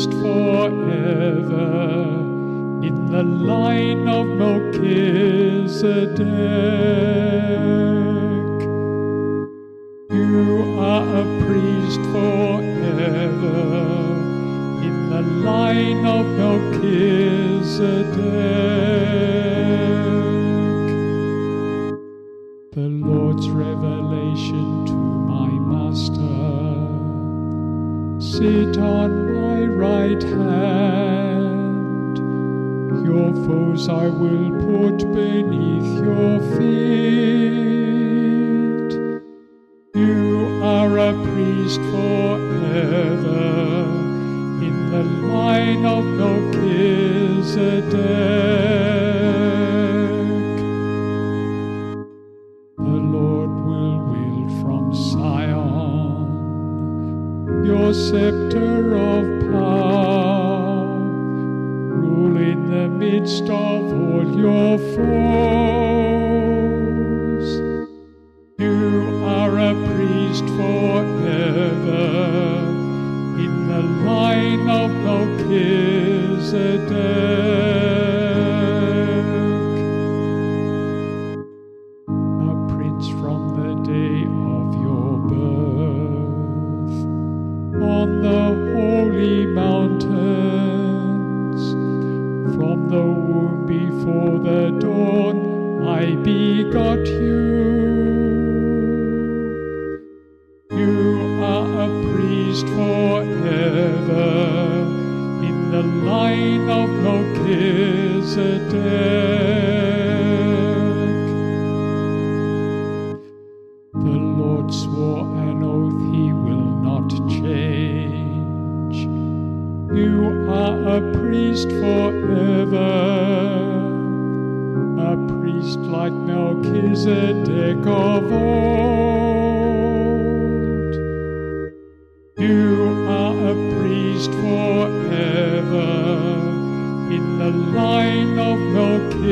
priest forever in the line of Melchizedek. You are a priest forever in the line of Melchizedek. The Lord's revelation to my Master: sit on my right hand. Your foes I will put beneath your feet. You are a priest forever in the line of Melchizedek. The Lord will wield from Zion your scepter of power, rule in the midst of all your foes. You are a priest forever in the line of Melchizedek. A prince from the day of your birth, on the holy mountains, from the womb before the dawn, I begot you. You are a priest forever in the line of Melchizedek. The Lord swore an oath he will not change. You are a priest forever, a priest like Melchizedek of old. You are a priest forever in the line of Melchizedek.